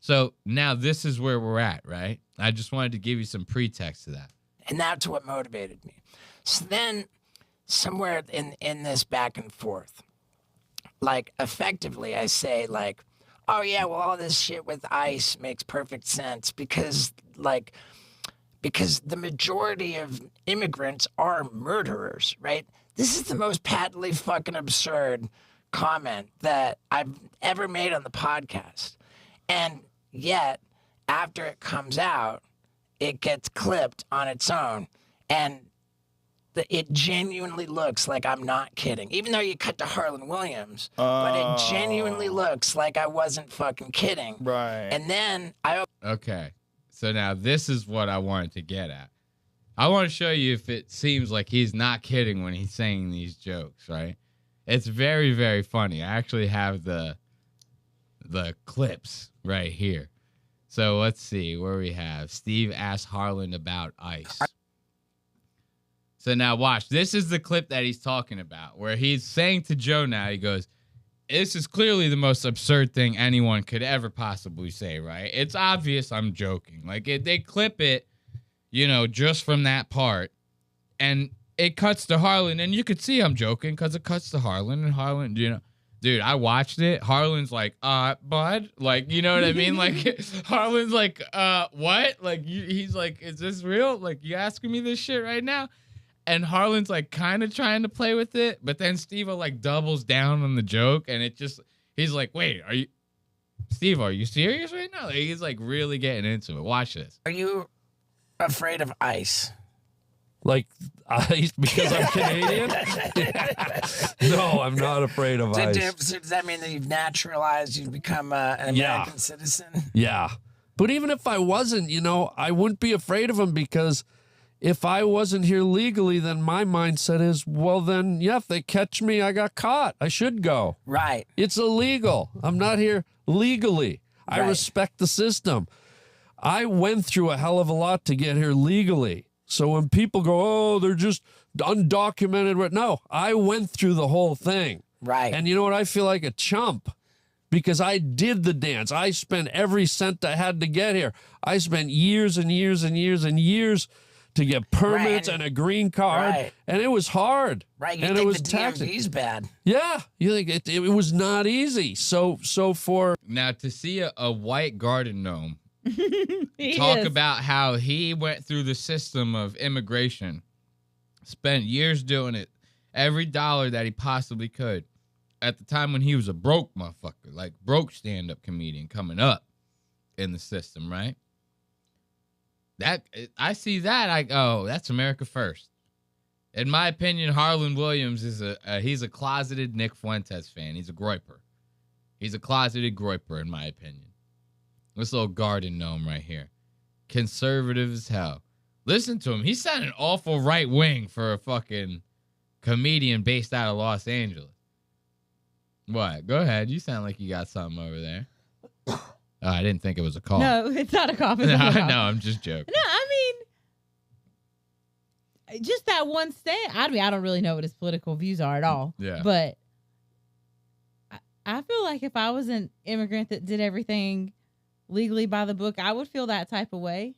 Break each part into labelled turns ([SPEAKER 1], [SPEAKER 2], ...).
[SPEAKER 1] So now this is where we're at, right? I just wanted to give you some pretext to that.
[SPEAKER 2] And that's what motivated me. So then somewhere in this back and forth, like effectively I say like, oh yeah, well all this shit with ICE makes perfect sense because the majority of immigrants are murderers, right? This is the most patently fucking absurd comment that I've ever made on the podcast. And yet, after it comes out, it gets clipped on its own. And it genuinely looks like I'm not kidding. Even though you cut to Harlan Williams, but it genuinely looks like I wasn't fucking kidding.
[SPEAKER 3] Right.
[SPEAKER 2] And then
[SPEAKER 1] Okay. So now this is what I wanted to get at. I want to show you if it seems like he's not kidding when he's saying these jokes, right? It's very, very funny. I actually have the clips right here. So let's see where we have Steve asked Harlan about ICE. So now watch. This is the clip that he's talking about where he's saying to Joe now, he goes, this is clearly the most absurd thing anyone could ever possibly say, right? It's obvious I'm joking. Like, they clip it, you know, just from that part, and it cuts to Harlan, and you could see I'm joking because it cuts to Harlan, and Harlan, you know, dude, I watched it. Harlan's like, bud? Like, you know what I mean? Like, Harlan's like, what? Like, he's like, is this real? Like, you asking me this shit right now? And Harlan's like kind of trying to play with it, but then Steve-O like doubles down on the joke, and he's like, wait, are you serious right now? Like, he's like really getting into it. Watch this.
[SPEAKER 2] are you afraid of ICE?
[SPEAKER 4] Like ICE because I'm Canadian? No, I'm not afraid of ICE.
[SPEAKER 2] So does that mean that you've naturalized, you've become an American citizen?
[SPEAKER 4] Yeah. But even if I wasn't, you know, I wouldn't be afraid of them because if I wasn't here legally, then my mindset is, well, then, yeah, if they catch me, I got caught. I should go.
[SPEAKER 2] Right.
[SPEAKER 4] It's illegal. I'm not here legally. I
[SPEAKER 2] Right.
[SPEAKER 4] respect the system. I went through a hell of a lot to get here legally. So when people go, oh, they're just undocumented. No, I went through the whole thing.
[SPEAKER 2] Right.
[SPEAKER 4] And you know what? I feel like a chump because I did the dance. I spent every cent I had to get here. I spent years and years and years and years to get permits
[SPEAKER 2] Right.
[SPEAKER 4] and a green card.
[SPEAKER 2] Right.
[SPEAKER 4] And it was hard.
[SPEAKER 2] Right. You
[SPEAKER 4] and
[SPEAKER 2] think
[SPEAKER 4] it was
[SPEAKER 2] the
[SPEAKER 4] taxing.
[SPEAKER 2] DMV's bad.
[SPEAKER 4] Yeah. You think it was not easy. So for
[SPEAKER 1] Now, to see a white garden gnome
[SPEAKER 5] He
[SPEAKER 1] talk
[SPEAKER 5] is.
[SPEAKER 1] about how he went through the system of immigration, spent years doing it, every dollar that he possibly could, at the time when he was a broke motherfucker, like broke stand-up comedian coming up in the system, right? That I see that, I go, that's America first. In my opinion, Harlan Williams is he's a closeted Nick Fuentes fan. He's a groiper. He's a closeted groiper, in my opinion. This little garden gnome right here. Conservative as hell. Listen to him. He sounded awful right wing for a fucking comedian based out of Los Angeles. What? Go ahead. You sound like you got something over there. Oh, I didn't think it was a call.
[SPEAKER 5] No, it's not a cough. It's
[SPEAKER 1] No,
[SPEAKER 5] not a cough.
[SPEAKER 1] no, I'm just joking.
[SPEAKER 5] No, I mean, just that one stand. I mean, I don't really know what his political views are at all.
[SPEAKER 1] Yeah.
[SPEAKER 5] But I feel like if I was an immigrant that did everything legally by the book, I would feel that type of way.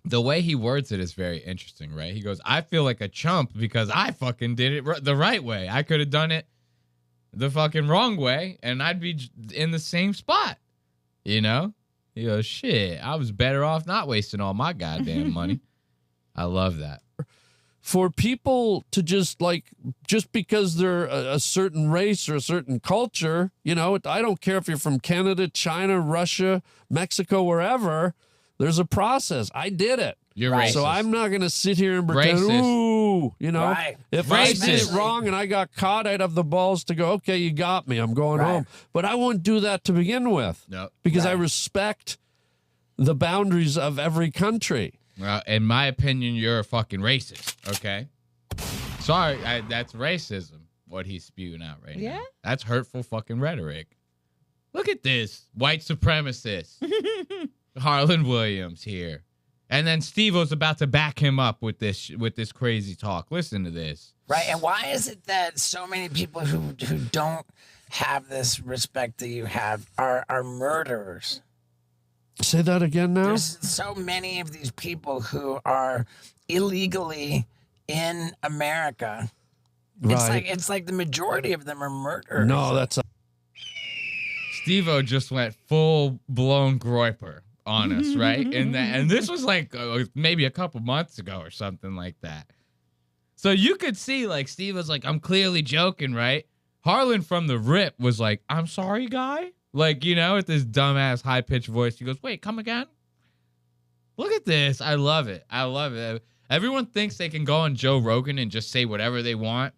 [SPEAKER 1] The way he words it is very interesting, right? He goes, I feel like a chump because I fucking did it the right way. I could have done it the fucking wrong way, and I'd be in the same spot. You know? He goes, shit, I was better off not wasting all my goddamn money. I love that.
[SPEAKER 4] For people to just because they're a certain race or a certain culture, you know, I don't care if you're from Canada, China, Russia, Mexico, wherever, there's a process. I did it.
[SPEAKER 1] You're
[SPEAKER 2] Right.
[SPEAKER 1] racist.
[SPEAKER 4] So I'm not going to sit here and pretend,
[SPEAKER 1] Racist.
[SPEAKER 4] ooh, you know,
[SPEAKER 2] Right.
[SPEAKER 4] if I did it
[SPEAKER 1] Racist.
[SPEAKER 4] wrong and I got caught, I'd have the balls to go, okay, you got me. I'm going
[SPEAKER 2] Right.
[SPEAKER 4] home. But I wouldn't do that to begin with
[SPEAKER 1] No.
[SPEAKER 4] because I
[SPEAKER 2] Right.
[SPEAKER 4] respect the boundaries of every country.
[SPEAKER 1] Well, in my opinion, you're a fucking racist, okay? Sorry, that's racism, what he's spewing out right
[SPEAKER 5] Yeah?
[SPEAKER 1] now. That's hurtful fucking rhetoric. Look at this. White supremacist. Harlan Williams here. And then Steve-O's about to back him up with this crazy talk. Listen to this.
[SPEAKER 2] Right. And why is it that so many people who don't have this respect that you have are murderers?
[SPEAKER 4] Say that again now.
[SPEAKER 2] There's so many of these people who are illegally in America.
[SPEAKER 4] Right.
[SPEAKER 2] It's like the majority of them are murderers.
[SPEAKER 4] No, that's
[SPEAKER 1] Steve-O just went full blown Groiper on us, right? And this was like maybe a couple months ago or something like that. So you could see like Steve was like, I'm clearly joking, right? Harlan from the rip was like, I'm sorry, guy. Like, you know, with this dumbass high pitched voice. He goes, wait, come again? Look at this. I love it. I love it. Everyone thinks they can go on Joe Rogan and just say whatever they want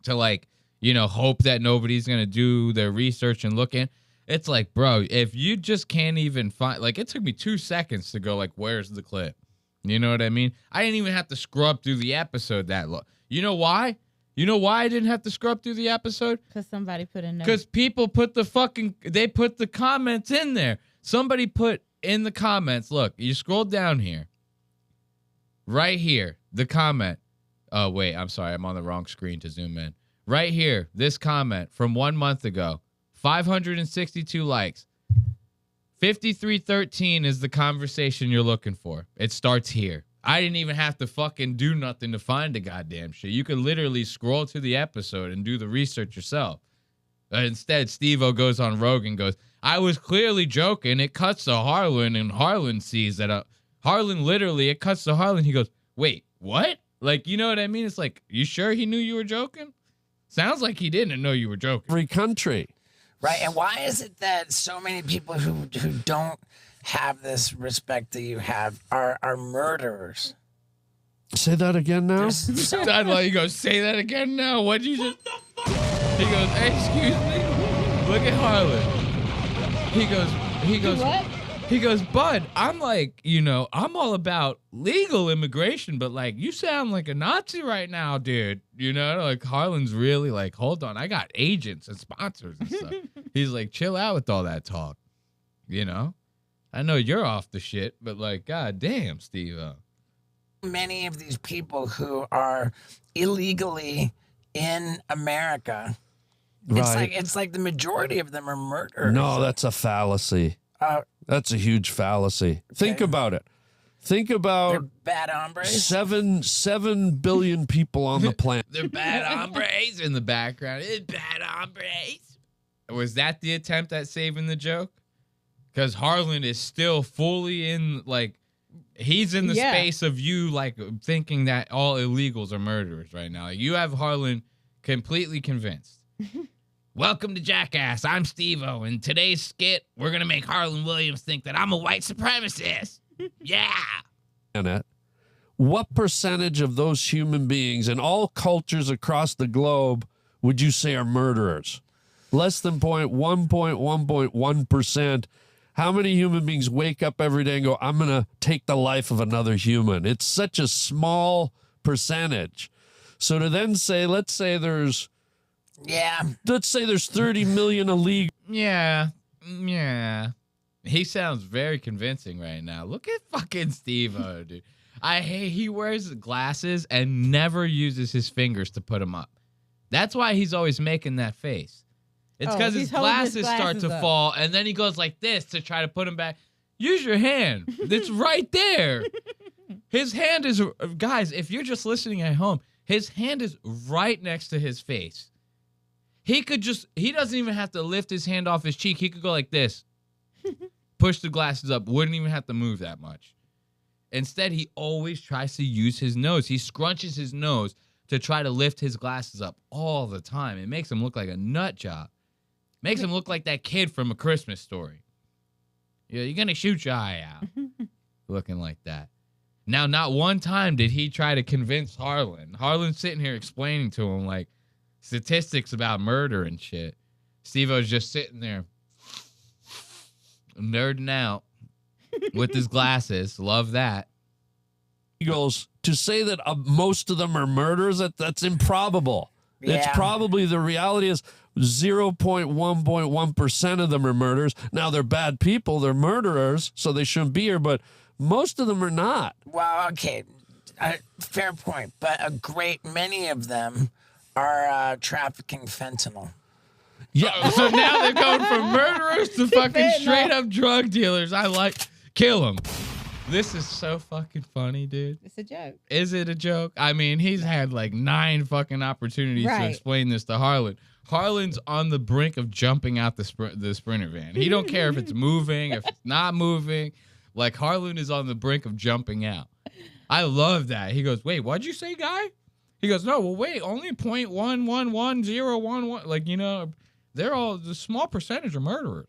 [SPEAKER 1] to, like, you know, hope that nobody's going to do their research and look in. It's like, bro, if you just can't even find, like, it took me 2 seconds to go, like, where's the clip? You know what I mean? I didn't even have to scrub through the episode that long. You know why? You know why I didn't have to scrub through the episode?
[SPEAKER 5] Because somebody put a note.
[SPEAKER 1] Because people put they put the comments in there. Somebody put in the comments, look, you scroll down here. Right here, the comment. Oh, wait, I'm sorry. I'm on the wrong screen to zoom in. Right here, this comment from 1 month ago. 562 likes. 5313 is the conversation you're looking for. It starts here. I didn't even have to fucking do nothing to find the goddamn shit. You could literally scroll to the episode and do the research yourself. Instead, Steve-O goes on Rogan and goes, I was clearly joking. It cuts to Harlan, and Harlan sees that. Harlan literally, it cuts to Harlan. He goes, wait, what? Like, you know what I mean? It's like, you sure he knew you were joking? Sounds like he didn't know you were joking.
[SPEAKER 4] every country.
[SPEAKER 2] Right, and why is it that so many people who don't have this respect that you have are murderers?
[SPEAKER 4] Say that again now.
[SPEAKER 1] He goes, say that again now. What'd you just... He goes, hey, excuse me. Look at Harlan. He goes,
[SPEAKER 5] What?
[SPEAKER 1] He goes, bud, I'm like, you know, I'm all about legal immigration, but like, you sound like a Nazi right now, dude. You know, like Harlan's really like, hold on, I got agents and sponsors and stuff. He's like, chill out with all that talk. You know, I know you're off the shit, but like, god damn, Steve-O.
[SPEAKER 2] Many of these people who are illegally in America.
[SPEAKER 4] Right.
[SPEAKER 2] It's like the majority of them are murderers.
[SPEAKER 4] No, that's a fallacy. That's a huge fallacy. Think about it. Think
[SPEAKER 2] They're
[SPEAKER 4] about
[SPEAKER 2] bad hombres.
[SPEAKER 4] 7 billion people on the planet.
[SPEAKER 1] They're bad hombres in the background. It's bad hombres. Was that the attempt at saving the joke? Because Harlan is still fully in, like, he's in the space of you, like, thinking that all illegals are murderers right now. Like, you have Harlan completely convinced. Welcome to Jackass. I'm Steve-O. In today's skit, we're going to make Harlan Williams think that I'm a white supremacist. Yeah.
[SPEAKER 4] Planet. What percentage of those human beings in all cultures across the globe would you say are murderers? Less than 1.1%. How many human beings wake up every day and go, I'm going to take the life of another human? It's such a small percentage. So to then say, let's say there's 30 million illegal.
[SPEAKER 1] Yeah. He sounds very convincing right now. Look at fucking Steve-O, dude. He wears glasses and never uses his fingers to put them up. That's why he's always making that face. It's because his glasses start to fall, and then he goes like this to try to put them back. Use your hand. It's right there. His hand is, guys, if you're just listening at home, his hand is right next to his face. He doesn't even have to lift his hand off his cheek. He could go like this. Push the glasses up. Wouldn't even have to move that much. Instead, he always tries to use his nose. He scrunches his nose to try to lift his glasses up all the time. It makes him look like a nut job. Makes him look like that kid from A Christmas Story. Yeah, you're going to shoot your eye out. Looking like that. Now, not one time did he try to convince Harlan. Harlan's sitting here explaining to him, like, statistics about murder and shit. Steve-O's just sitting there nerding out with his glasses. Love that.
[SPEAKER 4] Eagles to say that most of them are murderers, that's improbable.
[SPEAKER 2] Yeah.
[SPEAKER 4] It's probably, the reality is 0.1% of them are murderers. Now, they're bad people. They're murderers, so they shouldn't be here, but most of them are not.
[SPEAKER 2] Well, okay, fair point. But a great many of them are trafficking fentanyl.
[SPEAKER 4] Yeah.
[SPEAKER 1] So now they're going from murderers to fucking straight up drug dealers. I like Kill him. This is so fucking funny, dude.
[SPEAKER 5] It's a joke.
[SPEAKER 1] Is it a joke? I mean, he's had like 9 fucking opportunities to
[SPEAKER 5] Right.
[SPEAKER 1] explain this to Harlan. Harlan's on the brink of jumping out the Sprinter van. He don't care if it's moving, if it's not moving. Like, Harlan is on the brink of jumping out. I love that. He goes, wait, what'd you say, guy? He goes, no, well, wait, only 0.111011. Like, you know, they're all, the small percentage are murderers.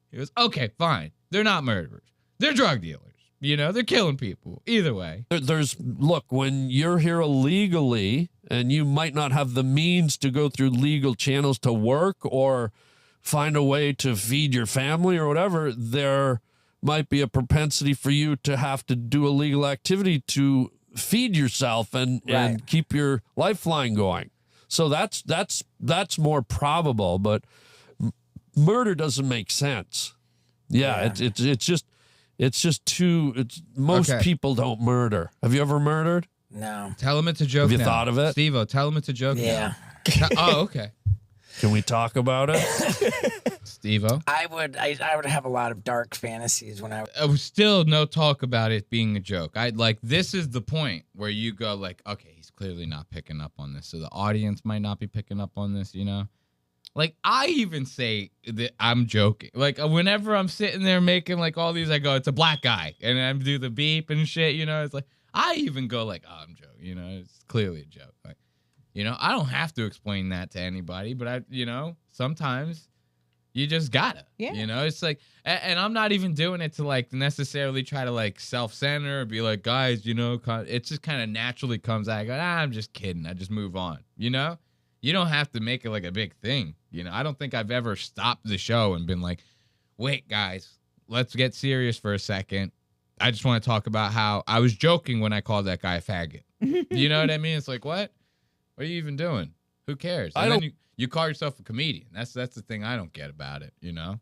[SPEAKER 1] He goes, okay, fine. They're not murderers. They're drug dealers. You know, they're killing people. Either way.
[SPEAKER 4] Look, when you're here illegally and you might not have the means to go through legal channels to work or find a way to feed your family or whatever, there might be a propensity for you to have to do illegal activity to feed yourself and keep your lifeline going. So that's more probable, but murder doesn't make sense. Yeah. It's just too. Most people don't murder. Have you ever murdered?
[SPEAKER 2] No.
[SPEAKER 1] Tell him it's a joke.
[SPEAKER 4] Have you
[SPEAKER 1] now.
[SPEAKER 4] thought of it?
[SPEAKER 1] Steve-O, tell him it's a joke.
[SPEAKER 2] Yeah.
[SPEAKER 1] Oh, okay.
[SPEAKER 4] Can we talk about it?
[SPEAKER 1] Steve-O.
[SPEAKER 2] I would have a lot of dark fantasies when I.
[SPEAKER 1] Was still no talk about it being a joke. I'd like, this is the point where you go like, okay, he's clearly not picking up on this, so the audience might not be picking up on this. You know. Like, I even say that I'm joking. Like, whenever I'm sitting there making, like, all these, I go, it's a black guy. And I do the beep and shit, you know? It's like, I even go, like, oh, I'm joking. You know? It's clearly a joke. Like, you know, I don't have to explain that to anybody. But, you know, sometimes you just gotta.
[SPEAKER 5] Yeah.
[SPEAKER 1] You know? It's like, and I'm not even doing it to, like, necessarily try to, like, self-center or be like, guys, you know? It just kind of naturally comes out. I go, I'm just kidding. I just move on. You know? You don't have to make it like a big thing. You know, I don't think I've ever stopped the show and been like, wait, guys, let's get serious for a second. I just want to talk about how I was joking when I called that guy a faggot. You know what I mean? It's like, what? What are you even doing? Who cares? And then you call yourself a comedian. That's the thing I don't get about it, you know?